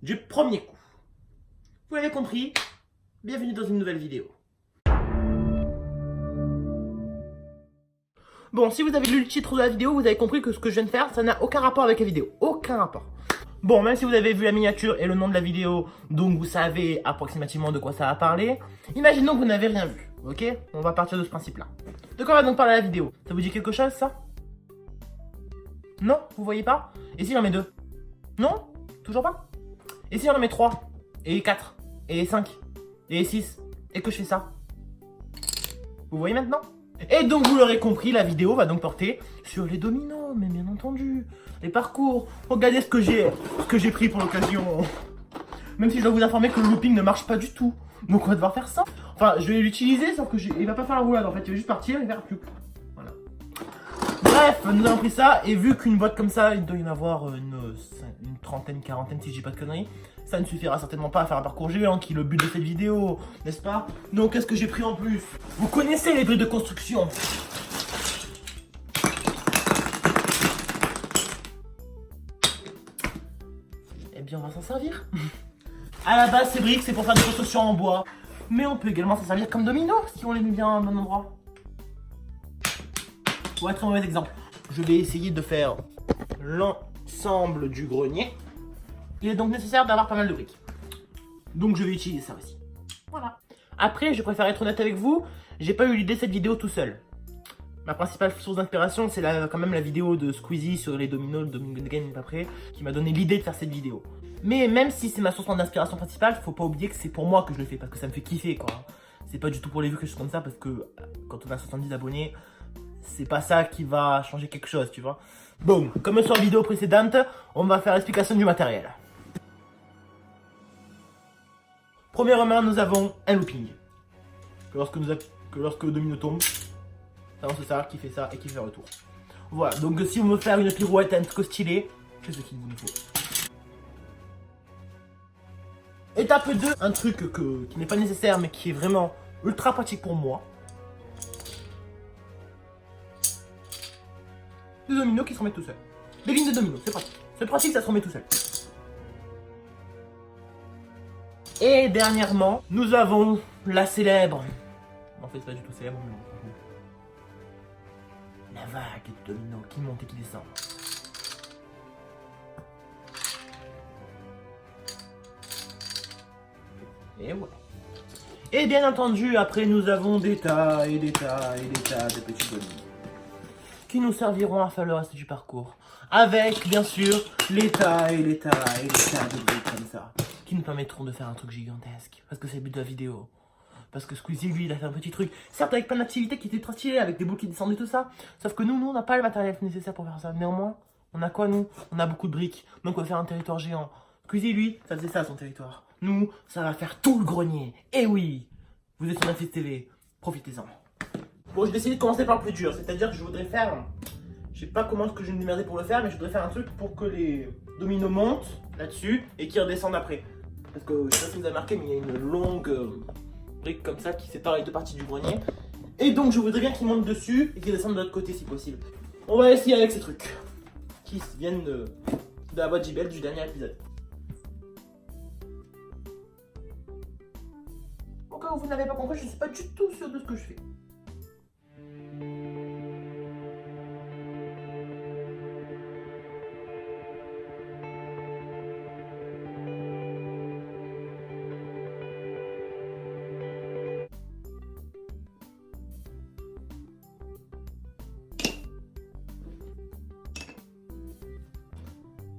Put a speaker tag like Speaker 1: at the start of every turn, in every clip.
Speaker 1: du premier coup. Vous l'avez compris, bienvenue dans une nouvelle vidéo. Bon, si vous avez lu le titre de la vidéo, vous avez compris que ce que je viens de faire, ça n'a aucun rapport avec la vidéo. Aucun rapport. Bon, même si vous avez vu la miniature et le nom de la vidéo, donc vous savez approximativement de quoi ça va parler, imaginons que vous n'avez rien vu, ok? On va partir de ce principe-là. De quoi va donc parler la vidéo? Ça vous dit quelque chose, ça? Non? Vous voyez pas? Et si j'en mets 2? Non? Toujours pas? Et si j'en mets 3? Et 4? Et 5? Et 6? Et que je fais ça? Vous voyez maintenant? Et donc vous l'aurez compris, la vidéo va donc porter sur les dominos, mais bien entendu, les parcours. Regardez ce que j'ai pris pour l'occasion. Même si je dois vous informer que le looping ne marche pas du tout. Donc on va devoir faire ça. Enfin, je vais l'utiliser, sauf que il va pas faire la roulade en fait, il va juste partir et faire plus. Voilà. Bref, nous avons pris ça, et vu qu'une boîte comme ça, il doit y en avoir une trentaine, quarantaine si je dis pas de conneries, ça ne suffira certainement pas à faire un parcours géant qui est le but de cette vidéo, n'est-ce pas? Donc qu'est-ce que j'ai pris en plus? Vous connaissez les briques de construction. Eh bien on va s'en servir. À la base ces briques c'est pour faire des constructions en bois, mais on peut également s'en servir comme domino si on les met bien au bon endroit. Pour être un mauvais exemple, je vais essayer de faire l'ensemble du grenier. Il est donc nécessaire d'avoir pas mal de briques. Donc je vais utiliser ça aussi. Voilà. Après, je préfère être honnête avec vous, j'ai pas eu l'idée de cette vidéo tout seul. Ma principale source d'inspiration, c'est quand même la vidéo de Squeezie sur les dominos, le Domino Game après, qui m'a donné l'idée de faire cette vidéo. Mais même si c'est ma source d'inspiration principale, faut pas oublier que c'est pour moi que je le fais, parce que ça me fait kiffer quoi. C'est pas du tout pour les vues que je suis comme ça, parce que quand on a 70 abonnés, c'est pas ça qui va changer quelque chose, tu vois. Bon, comme sur la vidéo précédente, on va faire l'explication du matériel. Premièrement, nous avons un looping. Que lorsque le domino tombe, ça lance ça, qui fait ça et qui fait un retour. Voilà, donc si vous me faire une pirouette un truc stylé, c'est ce qu'il vous faut. Étape 2, un truc qui n'est pas nécessaire mais qui est vraiment ultra pratique pour moi. Des dominos qui se remettent tout seuls. Des lignes de dominos, c'est pratique. C'est pratique, ça se remet tout seul. Et dernièrement, nous avons la célèbre. En fait, c'est pas du tout célèbre, mais la vague de dominos qui monte et qui descend. Et ouais. Et bien entendu, après, nous avons des tas et des tas et des tas de petits dominos qui nous serviront à faire le reste du parcours. Avec, bien sûr, les tas et les tas et les tas de briques comme ça, qui nous permettront de faire un truc gigantesque. Parce que c'est le but de la vidéo. Parce que Squeezie, lui, il a fait un petit truc. Certes, avec plein d'activités qui étaient très stylées, avec des boules qui descendent et tout ça. Sauf que nous, on n'a pas le matériel nécessaire pour faire ça. Néanmoins, on a quoi, nous? On a beaucoup de briques. Donc, on va faire un territoire géant. Squeezie, lui, ça faisait ça, son territoire. Nous, ça va faire tout le grenier. Et oui, vous êtes sur Netflix TV. Profitez-en. Bon, j'ai décidé de commencer par le plus dur. C'est-à-dire que je voudrais faire... Je sais pas comment est-ce que je vais me démerder pour le faire, mais je voudrais faire un truc pour que les dominos montent là-dessus et qu'ils redescendent après. Parce que je sais pas si vous avez remarqué, mais il y a une longue brique comme ça qui sépare les deux parties du grenier. Et donc je voudrais bien qu'ils montent dessus et qu'ils descendent de l'autre côté si possible. On va essayer avec ces trucs qui viennent de la boîte JBL du dernier épisode. Au cas où vous n'avez pas compris, je ne suis pas du tout sûr de ce que je fais.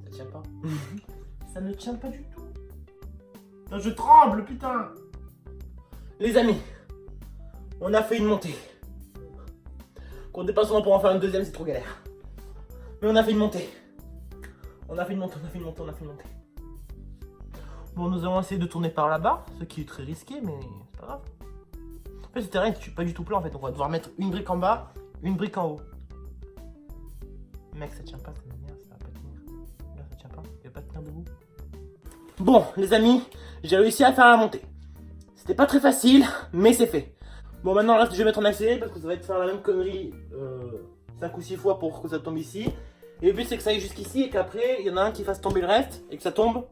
Speaker 1: Ça tient pas. Ça ne tient pas du tout. Non, je tremble, putain. Les amis, on a fait une montée. Qu'on dépasse pour en faire une deuxième, c'est trop galère. Mais on a fait une montée. On a fait une montée. Bon, nous allons essayer de tourner par là-bas, ce qui est très risqué, mais c'est pas grave. En fait, ce terrain est pas du tout plat en fait, donc on va devoir mettre une brique en bas, une brique en haut. Mec, ça tient pas, ça m'énerve, ça va pas tenir. Regarde, ça tient pas, il va pas tenir debout. Bon, les amis, j'ai réussi à faire la montée. C'était pas très facile, mais c'est fait. Bon, maintenant, le reste, je vais mettre en accéléré parce que ça va être faire la même connerie 5 ou 6 fois pour que ça tombe ici. Et le but, c'est que ça aille jusqu'ici et qu'après, il y en a un qui fasse tomber le reste et que ça tombe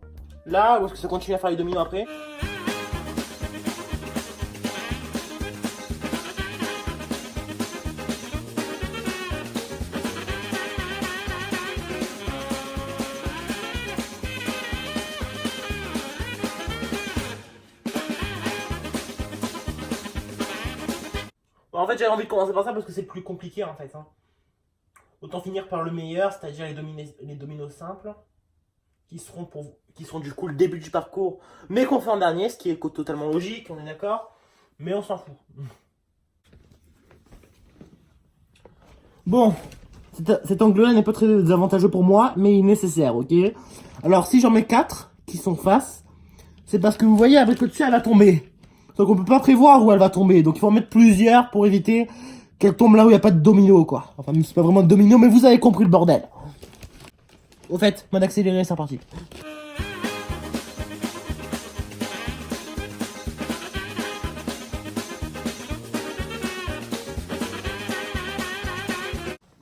Speaker 1: Là, ou est-ce que ça continue à faire les dominos après? Bon, en fait, j'avais envie de commencer par ça parce que c'est plus compliqué en fait. Hein. Autant finir par le meilleur, c'est-à-dire les dominos simples, qui seront du coup le début du parcours, mais qu'on fait en dernier, ce qui est totalement logique, on est d'accord, mais on s'en fout. Bon, cet angle-là n'est pas très avantageux pour moi, mais il est nécessaire, ok? Alors, si j'en mets 4 qui sont face, c'est parce que vous voyez, avec le dessus, elle va tomber. Donc, on peut pas prévoir où elle va tomber. Donc, il faut en mettre plusieurs pour éviter qu'elle tombe là où il n'y a pas de domino, quoi. Enfin, c'est pas vraiment de domino, mais vous avez compris le bordel. Au fait, mode accéléré, c'est reparti.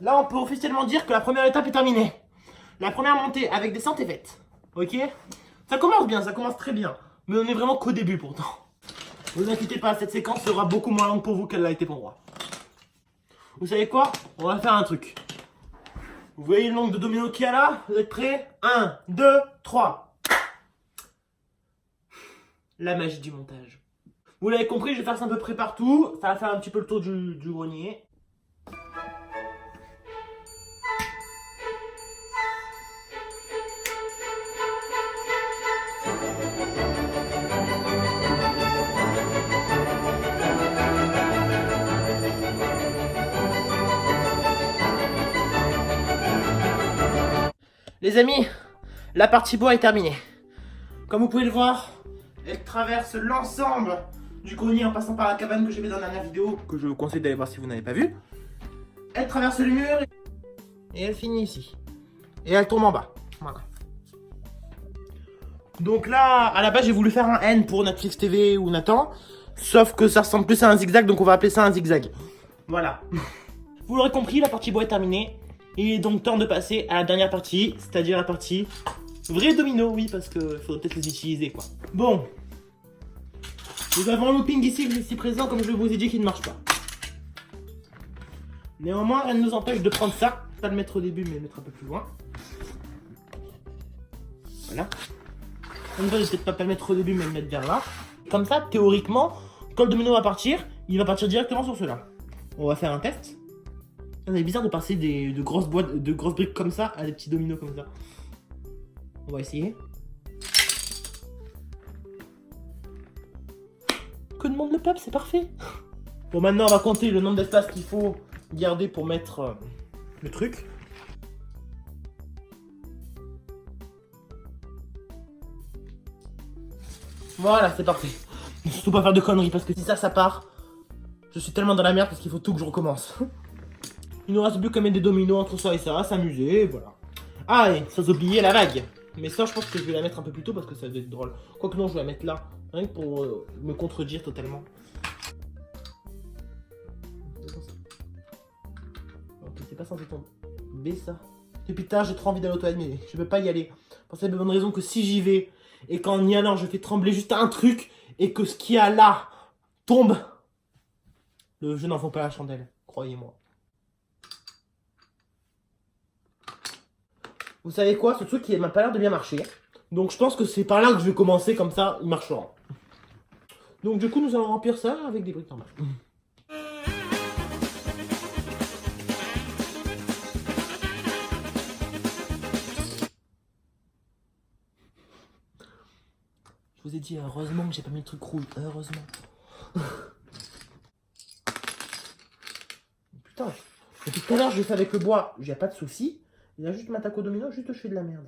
Speaker 1: Là, on peut officiellement dire que la première étape est terminée. La première montée avec descente est faite. Ok? Ça commence bien, ça commence très bien. Mais on est vraiment qu'au début pourtant. Ne vous inquiétez pas, cette séquence sera beaucoup moins longue pour vous qu'elle l'a été pour moi. Vous savez quoi? On va faire un truc. Vous voyez le nombre de dominos qu'il y a là? Vous êtes prêts? 1, 2, 3. La magie du montage. Vous l'avez compris, je vais faire ça à peu près partout. Ça va faire un petit peu le tour du grenier. Les amis, la partie bois est terminée. Comme vous pouvez le voir, elle traverse l'ensemble du grenier en passant par la cabane que j'ai fait dans la dernière vidéo, que je vous conseille d'aller voir si vous n'avez pas vu. Elle traverse le mur et elle finit ici. Et elle tombe en bas. Voilà. Donc là, à la base, j'ai voulu faire un N pour Netflix TV ou Nathan. Sauf que ça ressemble plus à un zigzag, donc on va appeler ça un zigzag. Voilà. Vous l'aurez compris, la partie bois est terminée. Il est donc temps de passer à la dernière partie, c'est-à-dire la partie vrai domino, oui, parce qu'il faudrait peut-être les utiliser, quoi. Bon. Nous avons un looping ici présent, comme je vous ai dit, qui ne marche pas. Néanmoins, rien ne nous empêche de prendre ça. Pas le mettre au début, mais le mettre un peu plus loin. Voilà. On ne va peut-être pas le mettre au début, mais le mettre vers là. Comme ça, théoriquement, quand le domino va partir, il va partir directement sur cela. On va faire un test. C'est bizarre de passer de grosses briques comme ça à des petits dominos comme ça. On va essayer. Que demande le peuple, c'est parfait. Bon, maintenant on va compter le nombre d'espaces qu'il faut garder pour mettre le truc. Voilà, c'est parfait. Surtout pas faire de conneries parce que si ça part, je suis tellement dans la merde parce qu'il faut tout que je recommence. Il nous reste plus qu'à mettre des dominos entre ça et ça, s'amuser, voilà. Ah, et sans oublier la vague. Mais ça, je pense que je vais la mettre un peu plus tôt parce que ça va être drôle. Quoique non, je vais la mettre là, rien que pour me contredire totalement. Ok, c'est pas censé tomber ça. Depuis tard, j'ai trop envie d'aller au toilette, mais je peux pas y aller. Pour cette bonne raison que si j'y vais, et qu'en y allant, je fais trembler juste un truc, et que ce qu'il y a là tombe, le jeu n'en vaut pas la chandelle, croyez-moi. Vous savez quoi, ce truc il m'a pas l'air de bien marcher. Donc je pense que c'est par là que je vais commencer, comme ça il marchera. Donc du coup nous allons remplir ça avec des briques normales. Je vous ai dit heureusement que j'ai pas mis le truc rouge, heureusement. Putain, depuis tout à l'heure je fais avec le bois, j'ai pas de soucis. Il a juste m'attaque au domino, juste je fais de la merde.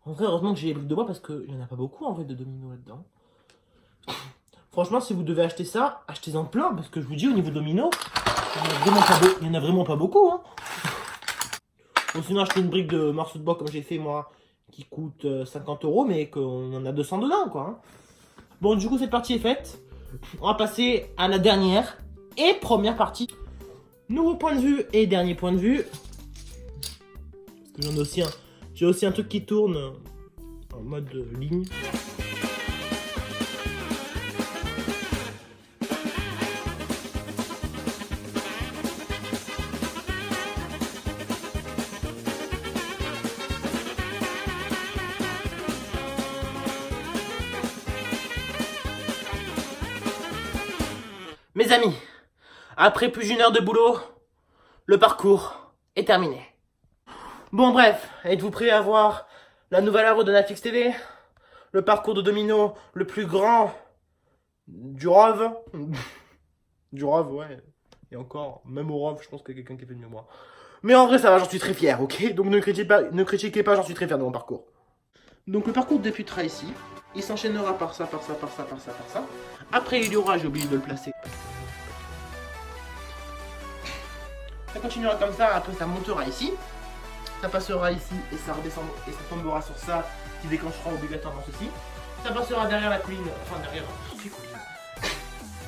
Speaker 1: En vrai, heureusement que j'ai les briques de bois parce qu'il n'y en a pas beaucoup en vrai de dominos là-dedans. Franchement, si vous devez acheter ça, achetez-en plein parce que je vous dis, au niveau domino, il y en a vraiment pas beaucoup. Hein. Bon, sinon, acheter une brique de morceau de bois comme j'ai fait moi, qui coûte 50 €, mais qu'on en a 200 dedans, quoi. Hein. Bon, du coup, cette partie est faite. On va passer à la dernière et première partie. Nouveau point de vue et dernier point de vue. Parce que j'ai aussi un truc qui tourne en mode ligne. Mes amis, après plus d'une heure de boulot, le parcours est terminé. Bon bref, êtes-vous prêts à voir la nouvelle œuvre de Netflix TV? Le parcours de domino le plus grand du Rove. Du Rove, ouais. Et encore, même au Rove, je pense qu'il y a quelqu'un qui a fait de mieux moi. Mais en vrai, ça va, j'en suis très fier, ok? Donc ne critiquez pas, j'en suis très fier de mon parcours. Donc le parcours débutera ici. Il s'enchaînera par ça, par ça, par ça, par ça, par ça. Après, il y aura, j'ai oublié de le placer. Ça continuera comme ça, après ça montera ici. Ça passera ici et ça redescendra et ça tombera sur ça qui déclenchera obligatoirement ceci. Ça passera derrière la colline, enfin derrière...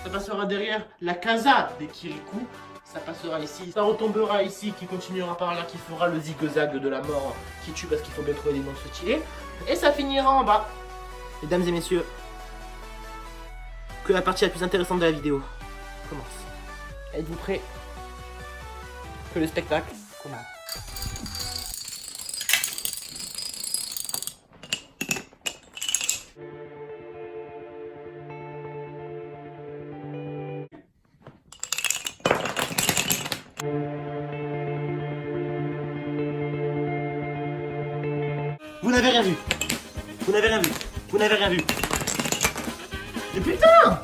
Speaker 1: Ça passera derrière la casa des Kirikou. Ça passera ici, ça retombera ici qui continuera par là, qui fera le zig-zag de la mort qui tue parce qu'il faut bien trouver des noms de se tirer. Et ça finira en bas. Mesdames et messieurs, que la partie la plus intéressante de la vidéo commence. Êtes-vous prêts? Que le spectacle commence. Vous n'avez rien vu. Vous n'avez rien vu. Vous n'avez rien vu. Mais putain!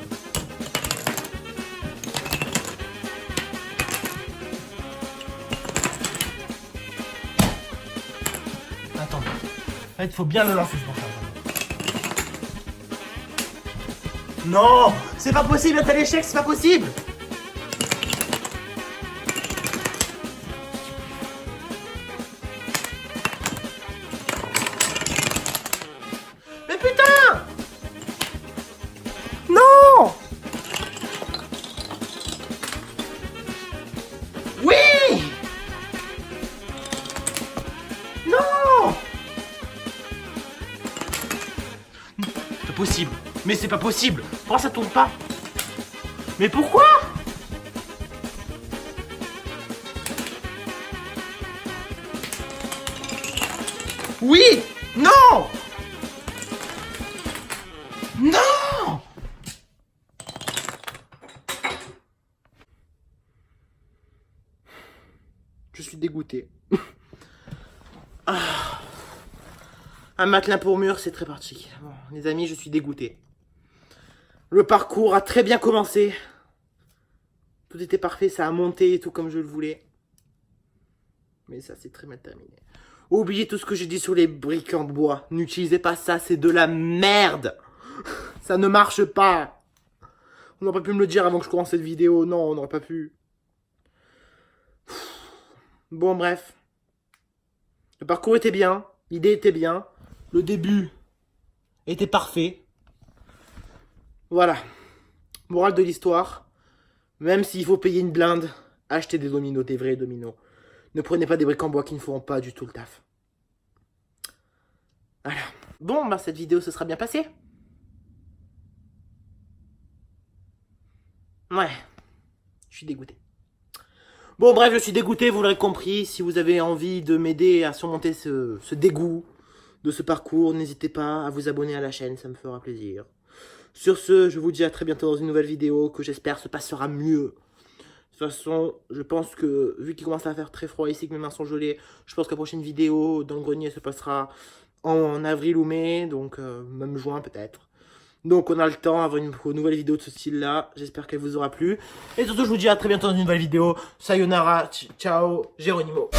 Speaker 1: Attends. En fait, il faut bien le lancer, je pense. Non! C'est pas possible, t'as l'échec, c'est pas possible! Mais putain! Non! Oui! Non! C'est pas possible. Mais c'est pas possible. Pourquoi ça tourne pas? Mais pourquoi? Oui! Non! Non! Je suis dégoûté. Un matelas pour mur, c'est très particulier. Bon, les amis, je suis dégoûté. Le parcours a très bien commencé. Tout était parfait, ça a monté et tout comme je le voulais. Mais ça, c'est très mal terminé. Oubliez tout ce que j'ai dit sur les briques en bois. N'utilisez pas ça, c'est de la merde. Ça ne marche pas. On n'aurait pas pu me le dire avant que je commence cette vidéo. Non, on n'aurait pas pu. Bon, bref. Le parcours était bien. L'idée était bien. Le début était parfait. Voilà. Morale de l'histoire. Même s'il faut payer une blinde, achetez des dominos, des vrais dominos. Ne prenez pas des briques en bois qui ne feront pas du tout le taf. Voilà. Bon, bah cette vidéo se sera bien passée. Ouais. Je suis dégoûté. Bon, bref, je suis dégoûté, vous l'aurez compris. Si vous avez envie de m'aider à surmonter ce dégoût de ce parcours, n'hésitez pas à vous abonner à la chaîne, ça me fera plaisir. Sur ce, je vous dis à très bientôt dans une nouvelle vidéo que j'espère se passera mieux. De toute façon, je pense que, vu qu'il commence à faire très froid ici, que mes mains sont gelées, je pense que la prochaine vidéo dans le grenier se passera en avril ou mai, donc même juin peut-être. Donc on a le temps d'avoir une nouvelle vidéo de ce style-là. J'espère qu'elle vous aura plu. Et surtout, je vous dis à très bientôt dans une nouvelle vidéo. Sayonara, ciao, Geronimo.